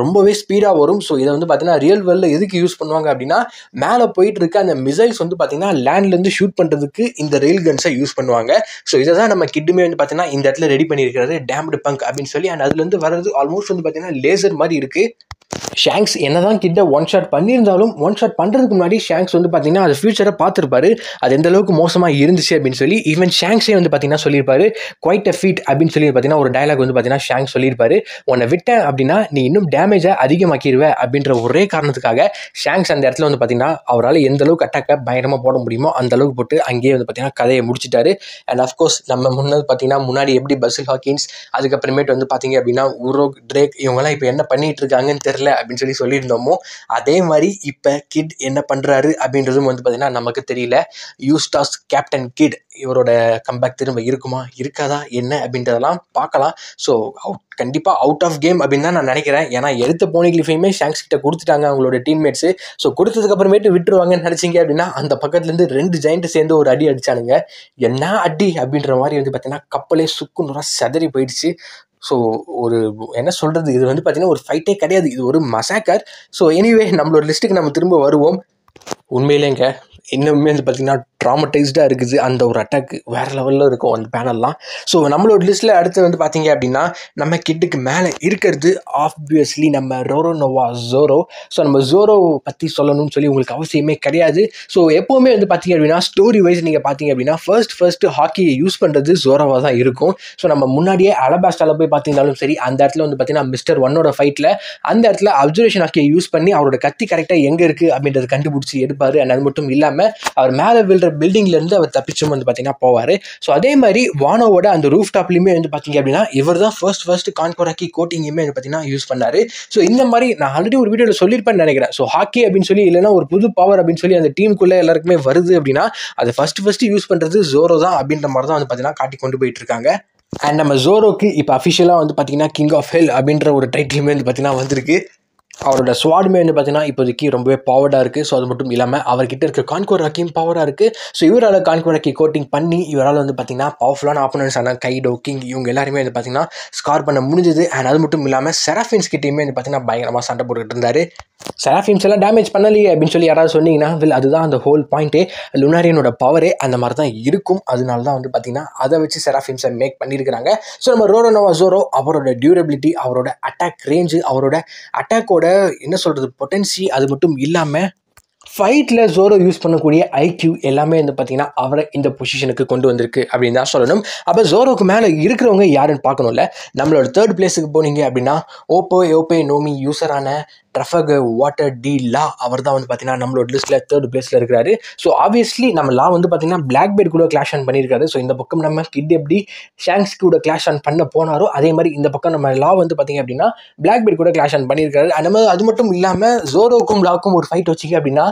ரொம்பவே ஸ்பீடாக வரும். ஸோ இதை வந்து பார்த்தீங்கன்னா ரியல் வேர்ல்டில் எதுக்கு யூஸ் பண்ணுவாங்க அப்படின்னா, மேலே போயிட்டு இருக்க அந்த மிசைல்ஸ் வந்து பார்த்தீங்கன்னா லேண்ட்லேருந்து ஷூட் பண்ணுறதுக்கு இந்த ரெயில் கன்ஸை யூஸ் பண்ணுவாங்க. ஸோ இதை தான் நம்ம கிட்டுமே வந்து பார்த்தீங்கன்னா இந்த இடத்துல ரெடி பண்ணியிருக்கிறாரு, டேம்டு பங்க் அப்படின்னு சொல்லி. அண்ட் அதுலேருந்து வர்றது ஆல்மோஸ்ட் வந்து பார்த்தீங்கன்னா லேசர் மாதிரி இருக்குது. ஷாங்க்ஸ் என்னதான் கிட்ட ஒன் ஷாட் பண்ணியிருந்தாலும், ஒன் ஷாட் பண்ணுறதுக்கு முன்னாடி ஷாங்க்ஸ் வந்து பார்த்தீங்கன்னா அது ஃபியூச்சரை பார்த்துருப்பாரு, அது எந்த அளவுக்கு மோசமாக இருந்துச்சு அப்படின்னு சொல்லி. ஈவன் ஷாங்க்ஸே வந்து பார்த்தீங்கன்னா சொல்லியிருப்பாரு, குவைட் அ ஃபீட் அப்படின்னு சொல்லி பார்த்தீங்கன்னா ஒரு டயலாக் வந்து பார்த்தீங்கன்னா ஷாங்க்ஸ் சொல்லியிருப்பாரு, உன்னை விட்டேன் அப்படின்னா நீ இன்னும் டேமேஜை அதிகமாக்கிடுவ அப்படின்ற ஒரே காரணத்துக்காக ஷாங்க்ஸ் அந்த இடத்துல வந்து பார்த்தீங்கன்னா அவரால் எந்த அளவுக்கு அட்டாக்கை பயங்கரமாக போட முடியுமோ அந்த அளவுக்கு போட்டு அங்கேயே வந்து பார்த்தீங்கன்னா கதையை முடிச்சிட்டாரு. அண்ட் அஃப்கோர்ஸ் நம்ம முன்னாடி எப்படி பசில் ஹாக்கின்ஸ், அதுக்கப்புறமேட்டு வந்து பார்த்தீங்க அப்படின்னா உரோக், ட்ரேக் இவங்கெல்லாம் இப்போ என்ன பண்ணிட்டு இருக்காங்கன்னு தெரியல அப்படின்னு சொல்லி சொல்லியிருந்தோமோ, அதே மாதிரி இப்போ கிட் என்ன பண்ணுறாரு அப்படின்றதும் வந்து பார்த்தீங்கன்னா நமக்கு தெரியல. யூஸ்டாஸ் கேப்டன் கிட் இவரோட கம்பேக் திரும்ப இருக்குமா இருக்காதா என்ன அப்படின்றதெல்லாம் பார்க்கலாம். ஸோ கண்டிப்பாக அவுட் ஆஃப் கேம் அப்படின்னு தான் நான் நினைக்கிறேன். ஏன்னா எடுத்த போனிகிளிஃபையுமே ஷாங்க்ஸ் கிட்ட கொடுத்துட்டாங்க அவங்களோட டீம்மேட்ஸு. ஸோ கொடுத்ததுக்கப்புறமேட்டு விட்டுருவாங்கன்னு நினச்சிங்க அப்படின்னா அந்த பக்கத்துலேருந்து 2 ஜெயிண்ட் சேர்ந்து ஒரு அடி அடித்தானுங்க. என்ன அடி அப்படின்ற மாதிரி வந்து பார்த்தீங்கன்னா கப்பலே சுக்குநூறாக செதறி போயிடுச்சு. ஸோ ஒரு என்ன சொல்கிறது, இது வந்து பார்த்தீங்கன்னா ஒரு ஃபைட்டே கிடையாது, இது ஒரு மசாக்கர். ஸோ எனிவே நம்மளோட லிஸ்ட்டுக்கு நம்ம திரும்ப வருவோம். உண்மையிலேங்க இன்னுமே வந்து பார்த்தீங்கன்னா ட்ராமடைஸ்டாக இருக்குது. அந்த ஒரு அட்டாக் வேறு லெவலில் இருக்கும் அந்த பேனல்லாம். ஸோ நம்மளோட லிஸ்ட்டில் அடுத்து வந்து பார்த்தீங்க அப்படின்னா நம்ம கிட்டுக்கு மேலே இருக்கிறது ஆப்வியஸ்லி நம்ம ரோரோனோவா ஜோரோ. ஸோ நம்ம ஜோரோ பற்றி சொல்லணும்னு சொல்லி உங்களுக்கு அவசியமே கிடையாது. ஸோ எப்போவுமே வந்து பார்த்தீங்க அப்படின்னா ஸ்டோரி வைஸ் நீங்கள் பார்த்தீங்க அப்படின்னா ஃபர்ஸ்ட் ஹாக்கியை யூஸ் பண்ணுறது ஜோரோவாக தான் இருக்கும். ஸோ நம்ம முன்னாடியே அலபாஸ்டாவில் போய் பார்த்தீங்கன்னாலும் சரி, அந்த இடத்துல வந்து பார்த்தீங்கன்னா மிஸ்டர் ஒன்னோட ஃபைட்டில் அந்த இடத்துல அப்சர்வேஷன் ஹாக்கியை யூஸ் பண்ணி அவரோட கத்தி கரெக்டாக எங்கே இருக்குது அப்படின்றத கண்டுபிடிச்சி எடுப்பார். அண்ட் அது மட்டும் இல்லாமல் அவர் மேலே விழுற பில்டிங்லேருந்து அவர் தப்பிச்சும் வந்து பார்த்தீங்கன்னா போவார். ஸோ அதே மாதிரி வானோவோட அந்த ரூஃப் டாப்லையுமே வந்து பார்த்தீங்க அப்படின்னா இவர் தான் ஃபர்ஸ்ட் கான்கோராக்கி கோட்டிங்குமே வந்து பார்த்தீங்கன்னா யூஸ் பண்ணார். ஸோ இந்த மாதிரி நான் ஆல்ரெடி ஒரு வீடியோவில் சொல்லியிருப்பேன்னு நினைக்கிறேன். ஸோ ஹாக்கி அப்படின்னு சொல்லி இல்லைன்னா ஒரு புது பவர் அப்படின்னு சொல்லி அந்த டீமுக்குள்ளே எல்லாருக்குமே வருது அப்படின்னா அது ஃபர்ஸ்ட் யூஸ் பண்ணுறது ஜோரோ தான் அப்படின்ற மாதிரி தான் வந்து பார்த்தீங்கன்னா காட்டி கொண்டு போயிட்டு இருக்காங்க. அண்ட் நம்ம ஜோரோக்கு இப்போ அஃபிஷியலாக வந்து பார்த்தீங்கன்னா கிங் ஆஃப் ஹெல் அப்படின்ற ஒரு டைட்டிலுமே வந்து பார்த்தீங்கன்னா வந்திருக்கு. அவரோட ஸ்வாடுமே வந்து பார்த்தீங்கன்னா இப்போதைக்கு ரொம்பவே பவர்டாக இருக்குது. ஸோ அது மட்டும் இல்லாமல் அவர்கிட்ட இருக்க கான்கோராக்கியும் பவராக இருக்குது. ஸோ இவரால் கான்கோராக்கி கோட்டிங் பண்ணி இவரால் வந்து பார்த்தீங்கன்னா பவர்ஃபுல்லான ஆப்போனன்ட்ஸ் ஆன கைடோ, கிங் இவங்க எல்லாருமே வந்து பார்த்தீங்கன்னா ஸ்கார் பண்ண முடிஞ்சுது. அண்ட் அது மட்டும் இல்லாமல் செராஃபின்ஸ் கிட்டையுமே வந்து பார்த்தீங்கன்னா பயங்கரமாக சண்டை போட்டுக்கிட்டு இருந்தார். செராஃபின்ஸ் எல்லாம் டேமேஜ் பண்ணலையே அப்படின்னு சொல்லி யாராவது சொன்னீங்கன்னா அதுதான் அந்த ஹோல் பாயிண்ட்டே. லுனாரியனோட பவரே அந்த மாதிரி தான் இருக்கும். அதனால தான் வந்து பார்த்தீங்கன்னா அதை வச்சு செராஃபின்ஸை மேக் பண்ணியிருக்கிறாங்க. ஸோ நம்ம ரோரோனோவா ஜோரோ அவரோட டியூரபிலிட்டி, அவரோட அட்டாக் ரேஞ்சு, அவரோட அட்டாக்கோட என்ன சொல்கிறது பொட்டன்சி, அது மட்டும் இல்லாமல் ஃபைட்டில் ஜோரோ யூஸ் பண்ணக்கூடிய ஐக்யூ எல்லாமே வந்து பார்த்தீங்கன்னா அவரை இந்த பொசிஷனுக்கு கொண்டு வந்திருக்கு அப்படின்னு தான் சொல்லணும். அப்போ ஜோரோக்கு மேலே இருக்கிறவங்க யாருன்னு பார்க்கணும்ல. நம்மளோட 3rd பிளேஸுக்கு போனீங்க அப்படின்னா ஓப்பே நோமி யூசரான ட்ரஃபகர் வாட்டர் டி லா அவர் தான் வந்து பார்த்தீங்கன்னா நம்மளோட லிஸ்ட்டில் 3rd பிளேஸில் இருக்கிறாரு. ஸோ ஆப்வியஸ்லி நம்ம லா வந்து பார்த்தீங்கன்னா பிளாக் பேர்ட் கூட கிளாஷ் ஆன் பண்ணியிருக்காரு. ஸோ இந்த பக்கம் நம்ம கிட் எப்படி ஷாங்ஸ் கூட கிளாஷ் ஆன் பண்ண போனாரோ அதே மாதிரி இந்த பக்கம் நம்ம லா வந்து பார்த்தீங்க அப்படின்னா பிளாக் பேர்ட் கூட கிளாஷ் ஆன் பண்ணியிருக்காரு. நம்ம அது மட்டும் இல்லாமல் ஜோரோக்கும் லாக்கும் ஒரு ஃபைட் வச்சிங்க அப்படின்னா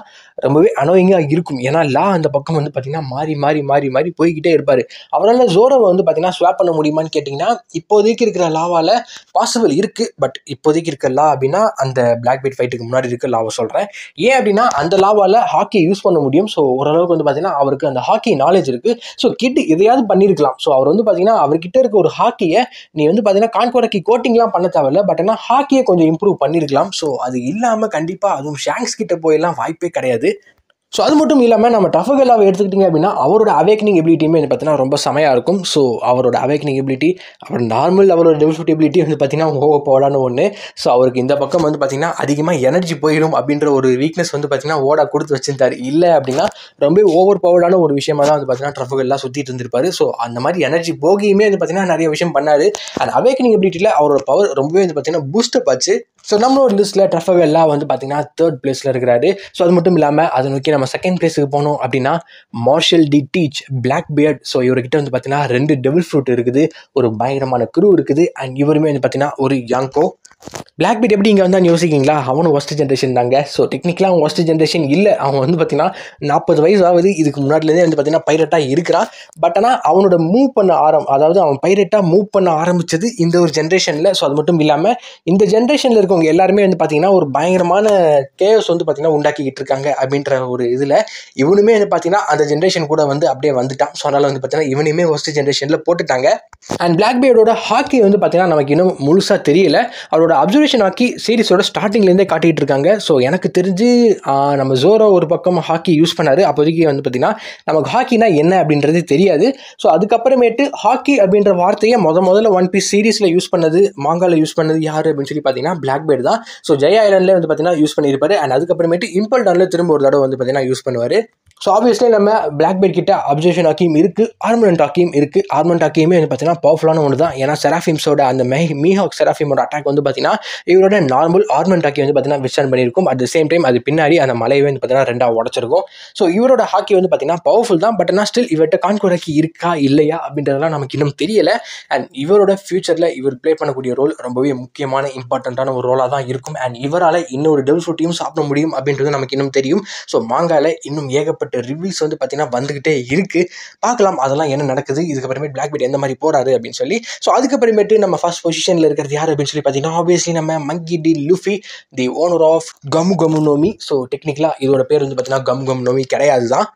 ரொம்பவே அனோயிங்காக இருக்கும். ஏன்னா லா அந்த பக்கம் வந்து பார்த்தீங்கன்னா மாறி மாறி மாறி மாறி போய்கிட்டே இருப்பார். அவரால் ஜோரோவை வந்து பார்த்தீங்கன்னா ஸ்வாப் பண்ண முடியுமான்னு கேட்டிங்கன்னா இப்போதைக்கு இருக்கிற லாவால் பாசிபிள் இருக்குது. பட் இப்போதைக்கு இருக்க லா அப்படின்னா அந்த பிளாக் பேர்ட் ஃபைட்டுக்கு முன்னாடி இருக்க லாவை சொல்கிறேன். ஏன் அப்படின்னா அந்த லாவால் ஹாக்கியை யூஸ் பண்ண முடியும். ஸோ ஓரளவுக்கு வந்து பார்த்தீங்கன்னா அவருக்கு அந்த ஹாக்கி நாலேஜ் இருக்குது. ஸோ கிட் எதையாவது பண்ணியிருக்கலாம். ஸோ அவர் வந்து பார்த்தீங்கன்னா அவர்கிட்ட இருக்க ஒரு ஹாக்கியை நீ வந்து பார்த்தீங்கன்னா கான்குவராக்கி கோட்டிங்லாம் பண்ண தேவையில்ல. பட் ஆனால் ஹாக்கியை கொஞ்சம் இம்ப்ரூவ் பண்ணியிருக்கலாம். ஸோ அது இல்லாமல் கண்டிப்பாக அதுவும் ஷாங்ஸ் கிட்ட போயெல்லாம் வாய்ப்பே கிடையாது. ஸோ அது மட்டும் இல்லாமல் நம்ம டஃபகலாவை எடுத்துக்கிட்டிங்க அப்படின்னா அவரோட அவேக்னிங் எபிலிட்டியுமே வந்து பார்த்தீங்கன்னா ரொம்ப செமையாக இருக்கும். ஸோ அவரோட அவேக்னிங் எபிலிட்டி அப்புறம் நார்மல் அவரோட டெவில் ஷூட் எபிலிட்டி வந்து பார்த்தீங்கன்னா ஓவர் பவரான ஒன்று. ஸோ அவருக்கு இந்த பக்கம் வந்து பார்த்தீங்கன்னா அதிகமாக எனர்ஜி போயிடும் அப்படின்ற ஒரு வீக்னஸ் வந்து பார்த்தீங்கன்னா ஓடா கொடுத்து வச்சிருந்தார். இல்லை அப்படின்னா ரொம்ப ஓவர் பவர்டான ஒரு விஷயமா தான் வந்து பார்த்தீங்கன்னா டஃபகல்லாம் சுற்றிட்டு இருந்திருப்பாரு. ஸோ அந்த மாதிரி எனர்ஜி போகியுமே வந்து பார்த்தீங்கன்னா நிறைய விஷயம் பண்ணார். அண்ட் அவேக்னிங் எபிலிட்டியில் அவரோட பவர் ரொம்பவே வந்து பார்த்தீங்கன்னா பூஸ்டப் ஆச்சு. ஸோ நம்மளோட லிஸ்ட்டில் டஃபகல்லாம் வந்து பார்த்தீங்கன்னா 3rd பிளேஸில் இருக்கிறாரு. ஸோ அது மட்டும் இல்லாமல் அதை நோக்கி நம்ம 2nd பிளேஸுக்கு போனோம் அப்படின்னா Marshall D Teach Blackbeard. So இவர்கிட்ட வந்து பார்த்தீங்கன்னா 2 டெவில் ஃப்ரூட் இருக்குது, ஒரு பயங்கரமான குரு இருக்குது. அண்ட் இவருமே வந்து பார்த்தீங்கன்னா ஒரு யாங்கோ. பிளாக் பீட் எப்படி இங்கே வந்தால் யோசிக்கிங்களா? அவனும் ஒஸ்ட் ஜென்ரேஷன் தாங்க. ஸோ டெக்னிக்கலாக அவன் ஒஸ்ட் ஜென்ரேஷன் இல்லை. அவன் வந்து பார்த்தீங்கன்னா 40 வயசு ஆகுது. இதுக்கு முன்னாடிலேருந்தே வந்து பார்த்தீங்கன்னா பைரட்டாக இருக்கிறான். பட் ஆனால் அவனோட மூவ் பண்ண அதாவது அவன் பைரட்டாக மூவ் பண்ண ஆரம்பித்தது இந்த ஒரு ஜென்ரேஷனில். ஸோ அது மட்டும் இல்லாமல் இந்த ஜென்ரேஷனில் இருக்கவங்க எல்லாருமே வந்து பார்த்தீங்கன்னா ஒரு பயங்கரமான கேஸ் வந்து பார்த்தீங்கன்னா உண்டாக்கிக்கிட்டு இருக்காங்க அப்படின்ற ஒரு இதில் இவனுமே வந்து பார்த்தீங்கன்னா அந்த ஜென்ரேஷன் கூட வந்து அப்படியே வந்துட்டான். ஸோ அதனால் வந்து பார்த்தீங்கன்னா இவனுமே ஒஸ்ட் ஜென்ரேஷனில் போட்டுட்டாங்க. அண்ட் பிளாக் பீர்டோட ஹாக்கி வந்து பார்த்தீங்கன்னா நமக்கு இன்னும் முழுசாக தெரியல. அவரோட அப்சர்வேஷன் ஹாக்கி சீரிஸோட ஸ்டார்டிங்லேருந்தே காட்டிகிட்டு இருக்காங்க. ஸோ எனக்கு தெரிஞ்சு நம்ம ஜோரோ ஒரு பக்கம் ஹாக்கி யூஸ் பண்ணார். அப்போதைக்கு வந்து பார்த்தீங்கன்னா நமக்கு ஹாக்கினா என்ன அப்படின்றது தெரியாது. ஸோ அதுக்கப்புறமேட்டு ஹாக்கி அப்படின்ற வார்த்தையை முதல்ல ஒன் பீஸ் சீரீஸில் யூஸ் பண்ணது, மாங்காவில் யூஸ் பண்ணது யார் அப்படின்னு சொல்லி பார்த்தீங்கன்னா பிளாக் பீர்ட் தான். ஸோ ஜெயா ஐலண்ட்லேயே வந்து பார்த்தீங்கன்னா யூஸ் பண்ணியிருப்பாரு. அண்ட் அதுக்கப்புறமேட்டு இம்பல் டவுனில் திரும்ப ஒரு தடவை வந்து பார்த்தீங்கன்னா யூஸ் பண்ணுவார். ஸோ ஆப்வியஸ்லி நம்ம பிளாக் பீர்ட் கிட்ட அப்சர்வேஷன் ஹாக்கியும் இருக்குது, ஆர்மனண்ட் ஹாக்கியும் இருக்குது. ஆர்மனண்ட் ஹாக்கியுமே வந்து பார்த்தீங்கன்னா பவர்ஃபுல்லான ஒன்று தான். ஏன்னா செராஃபிம்ஸோட அந்த மீஹாக் செராஃபிமோட அட்டாக் வந்து பார்த்தீங்கன்னா இவரோட நார்மல் ஆர்மனண்ட் ஹாக்கி வந்து பார்த்தீங்கன்னா விஸ்டாண்ட் பண்ணியிருக்கும். அட் த சேம் டைம் அது பின்னாடி அந்த மலையை வந்து பார்த்தீங்கன்னா 2 உடச்சிருக்கும். ஸோ இவரோட ஹாக்கி வந்து பார்த்தீங்கன்னா பவர்ஃபுல் தான். பட் ஆனால் ஸ்டில் இவர்கிட்ட கான்கோர் ஹாக்கி இருக்கா இல்லையா அப்படின்றதெல்லாம் நமக்கு இன்னும் தெரியலை. அண்ட் இவரோட ஃபியூச்சரில் இவர் ப்ளே பண்ணக்கூடிய ரோல் ரொம்பவே முக்கியமான இம்பார்ட்டண்ட்டான ஒரு ரோலாக தான் இருக்கும். அண்ட் இவரால் இன்னொரு டெவில் ஃப்ரூட்டையும் சாப்பிட முடியும் அப்படின்றது நமக்கு இன்னும் தெரியும். ஸோ மாங்காவில் இன்னும் ஏகப்பட்ட ரிவ்யூஸ் வந்து பார்த்தீங்கன்னா வந்துகிட்டே இருக்குது. பார்க்கலாம் அதெல்லாம் என்ன நடக்குது, இதுக்கப்புறமேட்டு பிளாக் பீர்ட் எந்த மாதிரி போறாரு அப்படின்னு சொல்லி. ஸோ அதுக்கப்புறமேட்டு நம்ம ஃபர்ஸ்ட் பொசிஷனில் இருக்கிறது யார் அப்படின்னு சொல்லி பார்த்தீங்கன்னா ஆப்வியஸ்லி நம்ம Monkey D Luffy, the owner of கமு கமு நோமி. ஸோ டெக்னிக்கலாக இதோட பேர் வந்து பார்த்தீங்கன்னா கமு கமு நோமி கிடையாது தான்.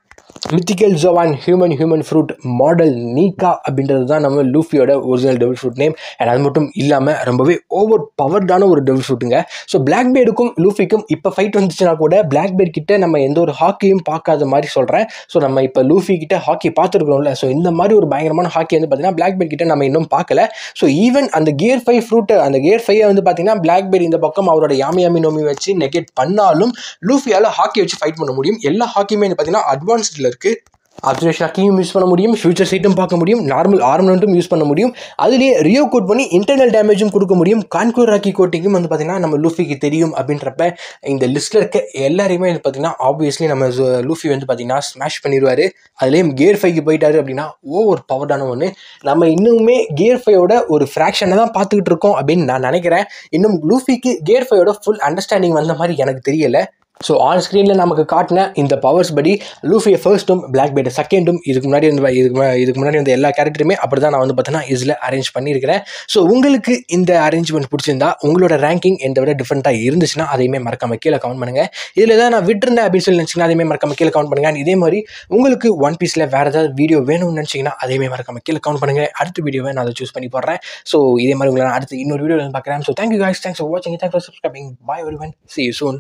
Mythical Zoan human fruit model Nika அப்படின்றது தான் நம்ம லூஃபியோட original devil fruit name. And அது மட்டும் இல்லாமல் ரொம்பவே ஓவர் பவர்டான ஒரு டெவில் ஃப்ரூட்டுங்க. ஸோ பிளாக் பீர்டுக்கும் லூஃபிக்கும் இப்போ ஃபைட் வந்துச்சுன்னா கூட பிளாக் பீர்ட் கிட்ட நம்ம எந்த ஒரு ஹாக்கியும் பார்க்காத மாதிரி சொல்கிறேன். ஸோ நம்ம இப்போ லூஃபி கிட்ட ஹாக்கி பார்த்துருக்கோம்ல. ஸோ இந்த மாதிரி ஒரு பயங்கரமான ஹாக்கி வந்து பார்த்தீங்கன்னா பிளாக் பீர்ட் கிட்ட நம்ம இன்னும் பார்க்கல. ஸோ ஈவன் அந்த கியர் 5 ஃப்ரூட்டு, அந்த கியர் 5 வந்து பார்த்தீங்கன்னா பிளாக் பீர்ட் இந்த பக்கம் அவரோட யாமி நோமி வச்சு நெகேட் பண்ணாலும் லூஃபியால் ஹாக்கி வச்சு ஃபைட் பண்ண முடியும். எல்லா ஹாக்கியுமே வந்து பார்த்தீங்கன்னா அட்வான்ஸ்டில் இருக்குது. அப்சர்வேஷன் ஹாக்கியும் யூஸ் பண்ண முடியும், ஃபியூச்சர் சைட்டும் பார்க்க முடியும், நார்மல் ஆர்மனண்ட்டும் யூஸ் பண்ண முடியும். அதுலேயே ரியோ கோட் பண்ணி இன்டர்னல் டேமேஜும் கொடுக்க முடியும். கான்கோர் ஹாக்கி கோட்டிங்கும் வந்து பார்த்தீங்கன்னா நம்ம லூஃபிக்கு தெரியும். அப்படின்றப்ப இந்த லிஸ்ட்டில் இருக்க எல்லாரையுமே வந்து பார்த்தீங்கன்னா ஆப்வியஸ்லி நம்ம லூஃபி வந்து பார்த்தீங்கன்னா ஸ்மாஷ் பண்ணிடுவார். அதுலேயும் கியர் 5க்கு போயிட்டாரு அப்படின்னா ஓவர் பவர்டான ஒன்று. நம்ம இன்னுமே கியர் 5ஓட ஒரு ஃப்ராக்ஷனை தான் பார்த்துக்கிட்டு இருக்கோம் அப்படின்னு நான் நினைக்கிறேன். இன்னும் லூஃபிக்கு கியர் 5ஓட ஃபுல் அண்டர்ஸ்டாண்டிங் வந்த மாதிரி எனக்கு தெரியலை. ஸோ ஆன் ஸ்க்ரீனில் நமக்கு காட்டின இந்த பவர்ஸ் படி லூஃபியை ஃபர்ஸ்ட்டும் பிளாக் பீர்ட் செகண்டும் இதுக்கு முன்னாடி வந்து எல்லா கேரக்டருமே அப்படி தான் நான் வந்து பார்த்தீங்கன்னா இதில் அரேஞ்ச் பண்ணியிருக்கிறேன். ஸோ உங்களுக்கு இந்த அரேஞ்ச்மெண்ட் பிடிச்சிருந்தா உங்களோட ரேங்கிங் எந்த விட டிஃப்ரெண்ட்டாக இருந்துச்சுன்னா அதையுமே மறக்காம கீழே கமெண்ட் பண்ணுங்கள். இதில் ஏதாவது நான் விட்டுருந்தேன் அப்படின்னு சொல்லி நினச்சிங்கன்னா அதையுமே மறக்காம கீழே கமெண்ட் பண்ணுங்கள். இதே மாதிரி உங்களுக்கு ஒன் பீஸில் வேறு ஏதாவது வீடியோ வேணும்னு நினச்சிங்கன்னா அதையுமே மறக்காம கீழே கமெண்ட் பண்ணுங்கள். அடுத்த வீடியோவை நான் அதை சூஸ் பண்ணி போடுறேன். ஸோ இதே மாதிரி உங்களை நான் அடுத்து இன்னொரு வீடியோ பார்க்குறேன். So thank you guys, thanks for watching, thanks for subscribing, bye everyone, see you soon.